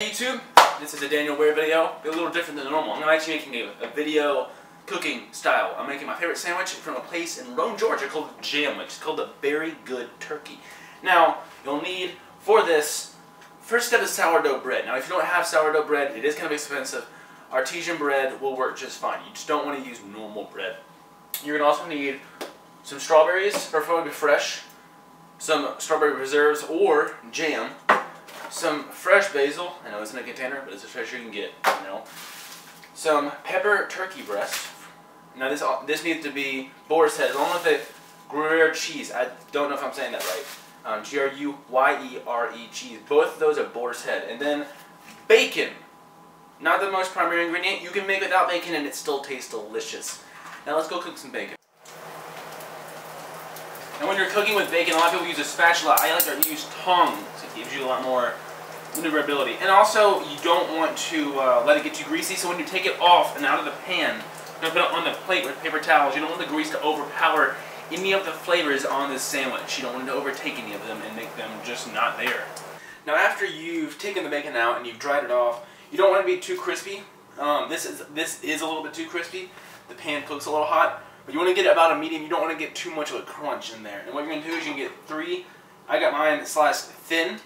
Hey YouTube, this is a Daniel Ware video. A little different than normal. I'm actually making a video cooking style. I'm making my favorite sandwich from a place in Rome, Georgia called Jam, which is called the Very Good Turkey. Now, you'll need for this, first step is sourdough bread. Now, if you don't have sourdough bread, it is kind of expensive. Artesian bread will work just fine. You just don't want to use normal bread. You're going to also need some strawberries, preferably fresh, some strawberry preserves or jam, some fresh basil. I know it's in a container, but it's as fresh as you can get, you know. Some pepper turkey breast. Now this needs to be boar's head, along with the Gruyere cheese. I don't know if I'm saying that right. G-R-U-Y-E-R-E cheese. Both of those are boar's head. And then bacon. Not the most primary ingredient. You can make without bacon and it still tastes delicious. Now let's go cook some bacon. And when you're cooking with bacon, a lot of people use a spatula. I like to use tongs. It gives you a lot more maneuverability. And also, you don't want to let it get too greasy, so when you take it off and out of the pan, you're going to put it on the plate with paper towels. You don't want the grease to overpower any of the flavors on this sandwich. You don't want it to overtake any of them and make them just not there. Now after you've taken the bacon out and you've dried it off, you don't want to be too crispy. This is a little bit too crispy. The pan cooks a little hot. But you want to get about a medium. You don't want to get too much of a crunch in there. And what you're going to do is you can get three. I got mine sliced thin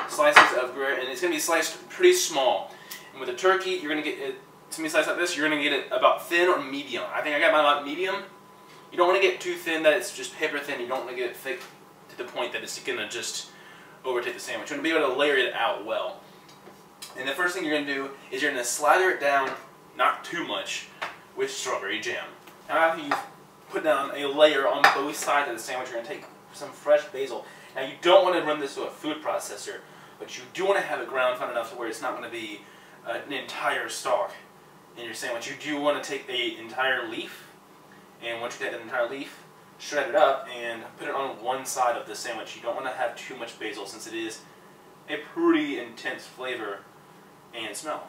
slices of Gruyere, and it's going to be sliced pretty small. And with the turkey, you're going to get it to be sliced like this. You're going to get it about thin or medium. I think I got mine about medium. You don't want to get too thin that it's just paper thin. You don't want to get it thick to the point that it's going to just overtake the sandwich. You want to be able to layer it out well. And the first thing you're going to do is you're going to slather it down, not too much, with strawberry jam. Now after you've put down a layer on both sides of the sandwich, you're going to take some fresh basil. Now you don't want to run this through a food processor, but you do want to have it ground fine enough to where it's not going to be an entire stalk in your sandwich. You do want to take the entire leaf, and once you take that entire leaf, shred it up and put it on one side of the sandwich. You don't want to have too much basil since it is a pretty intense flavor and smell.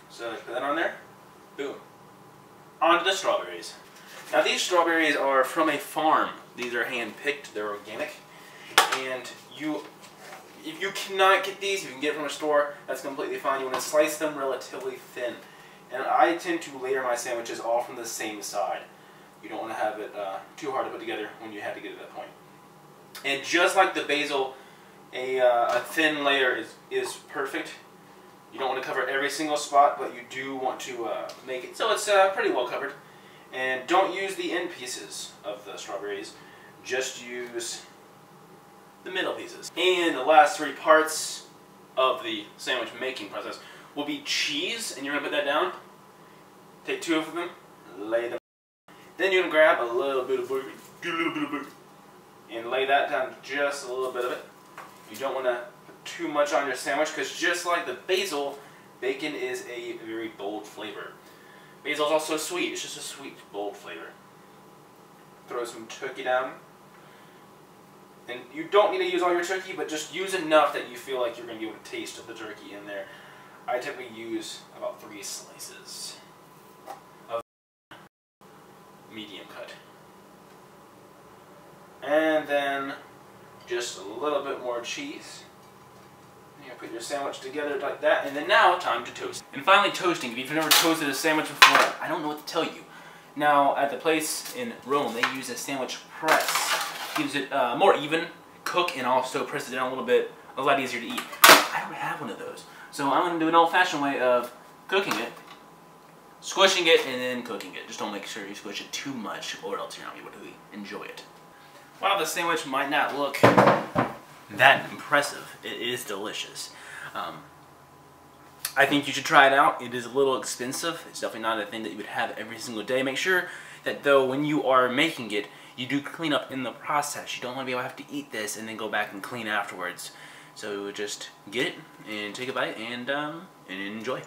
So put that on there. Boom. Onto the strawberries. Now these strawberries are from a farm. These are hand-picked, they're organic. And if you cannot get these, you can get it from a store, that's completely fine. You want to slice them relatively thin. And I tend to layer my sandwiches all from the same side. You don't want to have it too hard to put together when you have to get to that point. And just like the basil, a thin layer is perfect. You don't want to cover every single spot, but you do want to make it so it's pretty well covered. And don't use the end pieces of the strawberries, just use the middle pieces. And the last three parts of the sandwich making process will be cheese, and you're going to put that down. Take two of them, lay them. Then you're going to grab a little bit of bacon, get a little bit of bacon, and lay that down, just a little bit of it. You don't want to too much on your sandwich, because just like the basil, bacon is a very bold flavor. Basil is also sweet. It's just a sweet, bold flavor. Throw some turkey down. And you don't need to use all your turkey, but just use enough that you feel like you're going to be able to taste the turkey in there. I typically use about 3 slices of medium cut. And then just a little bit more cheese. You put your sandwich together like that, and then now time to toast. And finally, toasting. If you've never toasted a sandwich before, I don't know what to tell you. Now, at the place in Rome, they use a sandwich press. Gives it more even cook and also presses it down a little bit. A lot easier to eat. I don't have one of those, so I'm going to do an old-fashioned way of cooking it, squishing it, and then cooking it. Just don't make sure you squish it too much, or else you're not able to enjoy it. While the sandwich might not look that impressive, it is delicious. I think you should try it out. It is a little expensive. It's definitely not a thing that you would have every single day. Make sure that though when you are making it, you do clean up in the process. You don't want to be able to have to eat this and then go back and clean afterwards. So just get it and take a bite and enjoy.